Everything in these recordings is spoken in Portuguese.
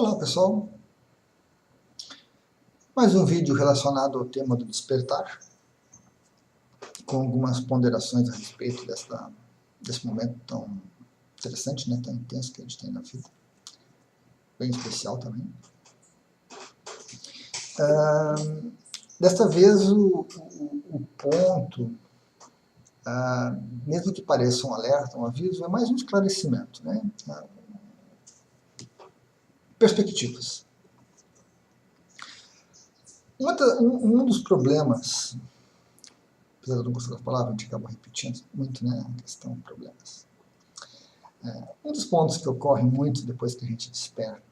Olá pessoal, mais um vídeo relacionado ao tema do despertar, com algumas ponderações a respeito desse momento tão interessante, né, tão intenso que a gente tem na vida, bem especial também. Desta vez o ponto, mesmo que pareça um alerta, um aviso, é mais um esclarecimento, né? Perspectivas. Um dos problemas, apesar de eu não gostar da palavra, a gente acaba repetindo muito, né, a questão de problemas. Um dos pontos que ocorre muito depois que a gente desperta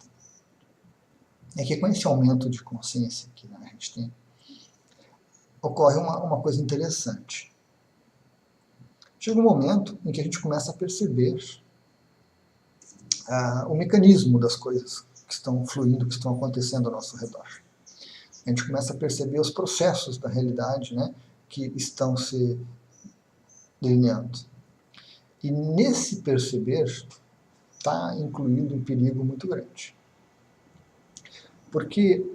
é que com esse aumento de consciência que a gente tem, ocorre uma coisa interessante. Chega um momento em que a gente começa a perceber o mecanismo das coisas que estão fluindo, que estão acontecendo ao nosso redor. A gente começa a perceber os processos da realidade, né, que estão se delineando. E nesse perceber está incluído um perigo muito grande. Porque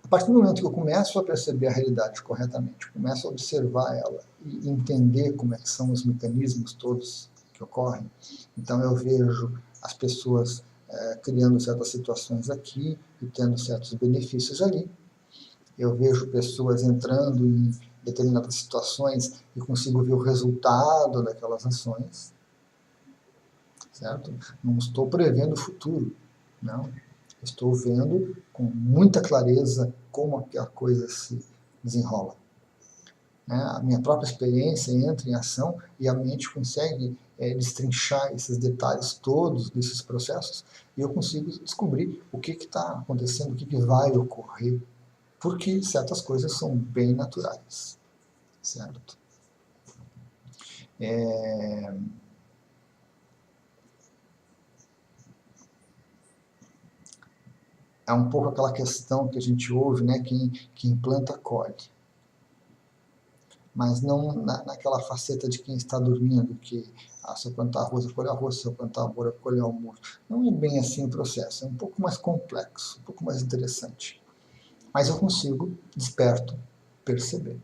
a partir do momento que eu começo a perceber a realidade corretamente, começo a observar ela e entender como é que são os mecanismos todos que ocorrem, então eu vejo as pessoas criando certas situações aqui e tendo certos benefícios ali. Eu vejo pessoas entrando em determinadas situações e consigo ver o resultado daquelas ações, certo? Não estou prevendo o futuro, não. Estou vendo com muita clareza como a coisa se desenrola. A minha própria experiência entra em ação e a mente consegue destrinchar esses detalhes todos desses processos e eu consigo descobrir o que está acontecendo, o que vai ocorrer, porque certas coisas são bem naturais, certo? É um pouco aquela questão que a gente ouve, né, quem planta colhe. Mas não naquela faceta de quem está dormindo, que se eu plantar arroz, eu colho arroz, se eu plantar amor, eu colho amor. Não é bem assim o processo, é um pouco mais complexo, um pouco mais interessante. Mas eu consigo, desperto, perceber.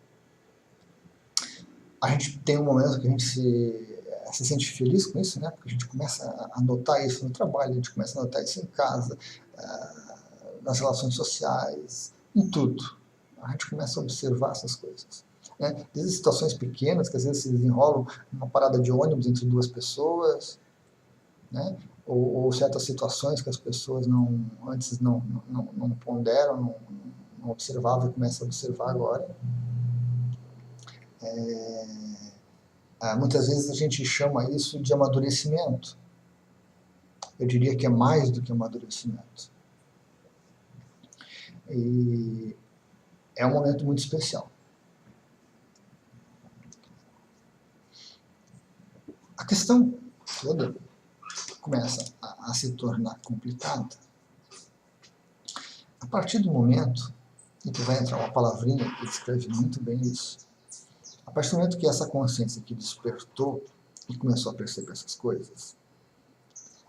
A gente tem um momento que a gente se sente feliz com isso, né? Porque a gente começa a notar isso no trabalho, a gente começa a notar isso em casa, nas relações sociais, em tudo. A gente começa a observar essas coisas. Desde situações pequenas, que às vezes se desenrolam numa parada de ônibus entre duas pessoas, né? ou certas situações que as pessoas antes não ponderam, não observavam e começam a observar agora. Muitas vezes a gente chama isso de amadurecimento. Eu diria que é mais do que amadurecimento. E é um momento muito especial. A questão toda começa a se tornar complicada a partir do momento em que vai entrar uma palavrinha que descreve muito bem isso. A partir do momento que essa consciência que despertou e começou a perceber essas coisas,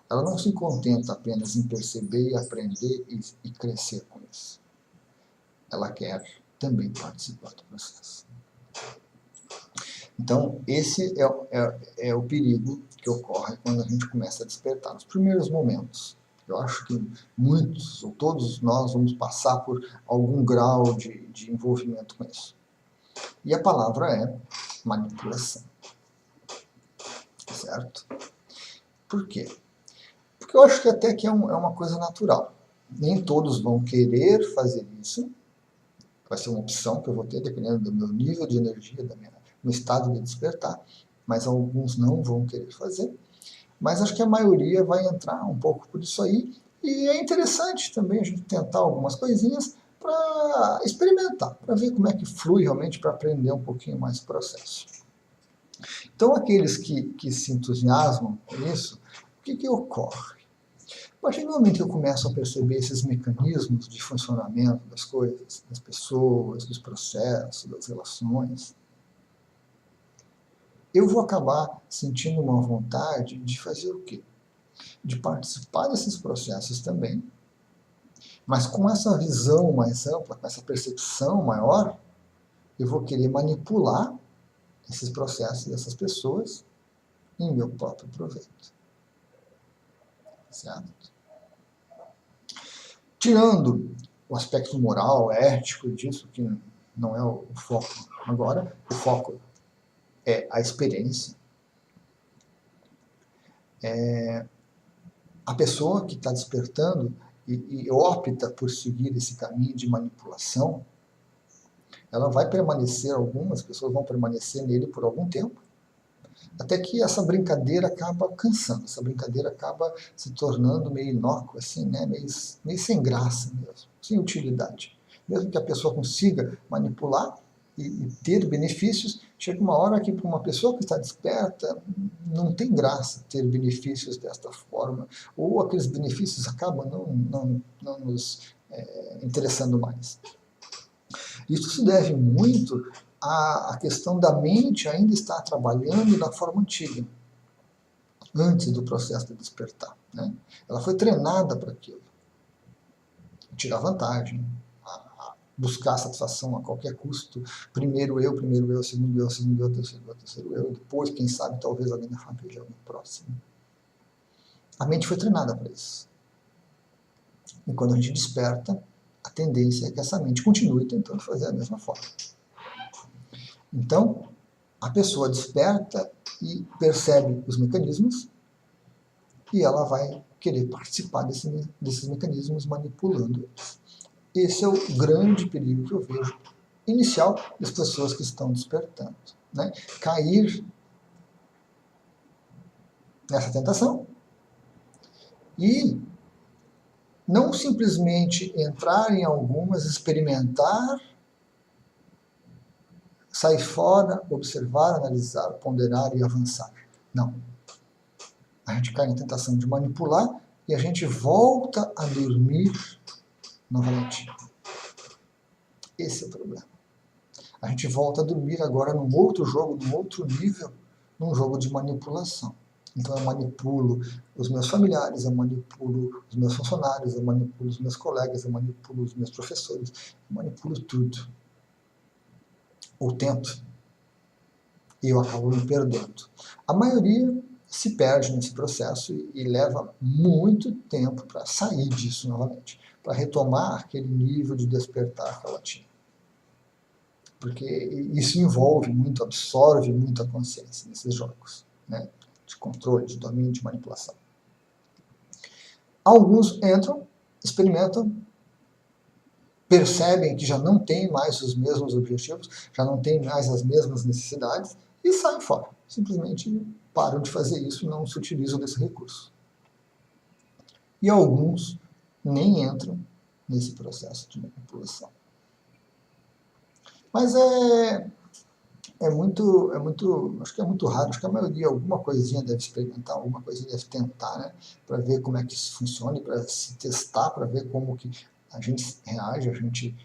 ela não se contenta apenas em perceber e aprender e crescer com isso. Ela quer também participar do processo. Então, esse é o perigo que ocorre quando a gente começa a despertar. Nos primeiros momentos, eu acho que muitos, ou todos nós, vamos passar por algum grau de envolvimento com isso. E a palavra é manipulação. Certo? Por quê? Porque eu acho que até que é uma coisa natural. Nem todos vão querer fazer isso. Vai ser uma opção que eu vou ter, dependendo do meu nível de energia, meu estado de despertar. Mas alguns não vão querer fazer. Mas acho que a maioria vai entrar um pouco por isso aí. E é interessante também a gente tentar algumas coisinhas para experimentar, para ver como é que flui realmente, para aprender um pouquinho mais o processo. Então, aqueles que se entusiasmam com isso, o que ocorre? A partir do momento que eu começo a perceber esses mecanismos de funcionamento das coisas, das pessoas, dos processos, das relações, eu vou acabar sentindo uma vontade de fazer o quê? De participar desses processos também, Mas com essa visão mais ampla, com essa percepção maior, eu vou querer manipular esses processos dessas pessoas em meu próprio proveito. Certo? Tirando o aspecto moral, ético disso, que não é o foco agora, o foco é a experiência. A pessoa que está despertando e opta por seguir esse caminho de manipulação, ela vai permanecer, algumas pessoas vão permanecer nele por algum tempo, até que essa brincadeira acaba cansando, essa brincadeira acaba se tornando meio inócua, assim, né? meio sem graça mesmo, sem utilidade. Mesmo que a pessoa consiga manipular e ter benefícios, chega uma hora que para uma pessoa que está desperta, não tem graça ter benefícios desta forma, ou aqueles benefícios acabam não nos interessando mais. Isso se deve muito à questão da mente ainda estar trabalhando da forma antiga, antes do processo de despertar. Né? Ela foi treinada para aquilo, tirar vantagem, buscar satisfação a qualquer custo, primeiro eu, segundo eu, terceiro eu, depois, quem sabe, talvez alguém da família, alguém próximo. A mente foi treinada para isso. E quando a gente desperta, a tendência é que essa mente continue tentando fazer a mesma forma. Então, a pessoa desperta e percebe os mecanismos e ela vai querer participar desses mecanismos manipulando eles. Esse é o grande perigo que eu vejo inicial das pessoas que estão despertando. Né? Cair nessa tentação e não simplesmente entrar em algumas, experimentar, sair fora, observar, analisar, ponderar e avançar. Não. A gente cai na tentação de manipular e a gente volta a dormir novamente. Esse é o problema. A gente volta a dormir agora num outro jogo, num outro nível, num jogo de manipulação. Então eu manipulo os meus familiares, eu manipulo os meus funcionários, eu manipulo os meus colegas, eu manipulo os meus professores, eu manipulo tudo. Ou tento. E eu acabo me perdendo. A maioria se perde nesse processo e leva muito tempo para sair disso novamente, para retomar aquele nível de despertar que ela tinha. Porque isso envolve muito, absorve muito a consciência nesses jogos, né? De controle, de domínio, de manipulação. Alguns entram, experimentam, percebem que já não tem mais os mesmos objetivos, já não tem mais as mesmas necessidades e saem fora. Simplesmente param de fazer isso e não se utilizam desse recurso. E alguns nem entram nesse processo de manipulação. Mas acho que é muito raro, acho que a maioria, alguma coisinha deve experimentar, alguma coisinha deve tentar, né, para ver como é que isso funciona, para se testar, para ver como que a gente reage, a gente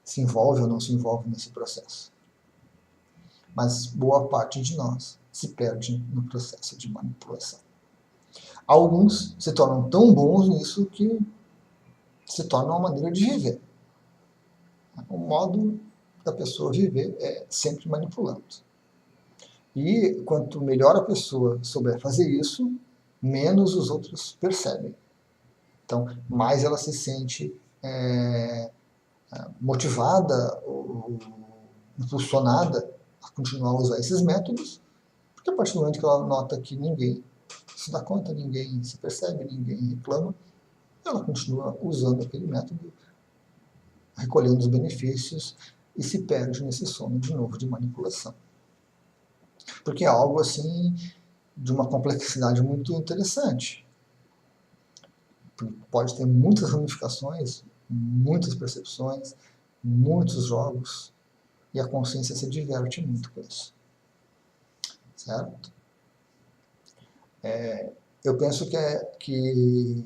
se envolve ou não se envolve nesse processo. Mas boa parte de nós se perde no processo de manipulação. Alguns se tornam tão bons nisso que se torna uma maneira de viver. O modo da pessoa viver é sempre manipulando. E quanto melhor a pessoa souber fazer isso, menos os outros percebem. Então, mais ela se sente motivada ou impulsionada a continuar a usar esses métodos, porque a partir do momento que ela nota que ninguém se dá conta, ninguém se percebe, ninguém reclama, ela continua usando aquele método, recolhendo os benefícios e se perde nesse sono de novo de manipulação. Porque é algo assim de uma complexidade muito interessante. Pode ter muitas ramificações, muitas percepções, muitos jogos, e a consciência se diverte muito com isso. Certo? Eu penso que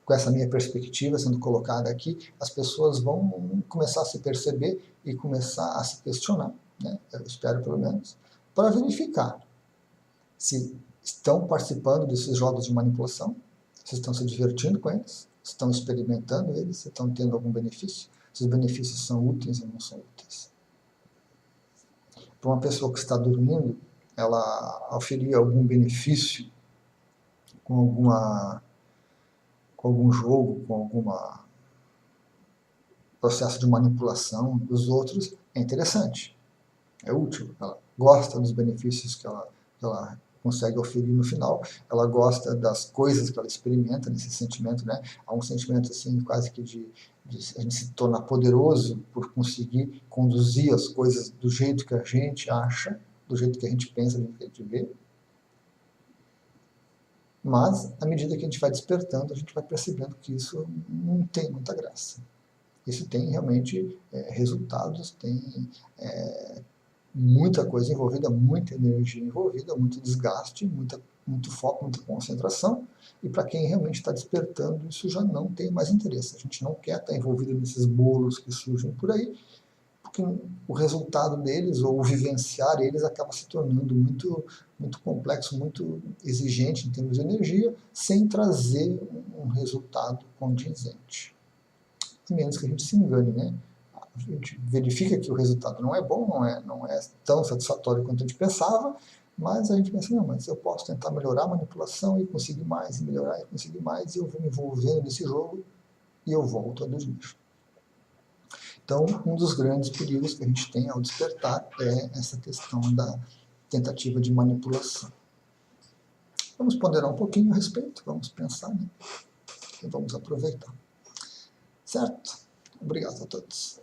com essa minha perspectiva sendo colocada aqui, as pessoas vão começar a se perceber e começar a se questionar, né? Eu espero pelo menos, para verificar se estão participando desses jogos de manipulação, se estão se divertindo com eles, estão experimentando eles, se estão tendo algum benefício, se os benefícios são úteis ou não são úteis. Para uma pessoa que está dormindo, ela oferir algum benefício com algum jogo, com algum processo de manipulação dos outros, é interessante, é útil. Ela gosta dos benefícios que ela consegue oferir no final, ela gosta das coisas que ela experimenta nesse sentimento, né? Há um sentimento assim quase que de a gente se tornar poderoso por conseguir conduzir as coisas do jeito que a gente acha, do jeito que a gente pensa, do jeito que a gente vê. Mas, à medida que a gente vai despertando, a gente vai percebendo que isso não tem muita graça. Isso tem realmente resultados, tem muita coisa envolvida, muita energia envolvida, muito desgaste, muito foco, muita concentração, e para quem realmente está despertando, isso já não tem mais interesse. A gente não quer estar envolvido nesses bolos que surgem por aí, porque o resultado deles, ou o vivenciar eles, acaba se tornando muito complexo, muito exigente em termos de energia, sem trazer um resultado condizente. A menos que a gente se engane, né? A gente verifica que o resultado não é bom, não é tão satisfatório quanto a gente pensava, mas a gente pensa, não, mas eu posso tentar melhorar a manipulação e conseguir mais, e melhorar e conseguir mais, e eu vou me envolvendo nesse jogo e eu volto a dormir. Então, um dos grandes perigos que a gente tem ao despertar é essa questão da tentativa de manipulação. Vamos ponderar um pouquinho a respeito, vamos pensar, né? E vamos aproveitar. Certo? Obrigado a todos.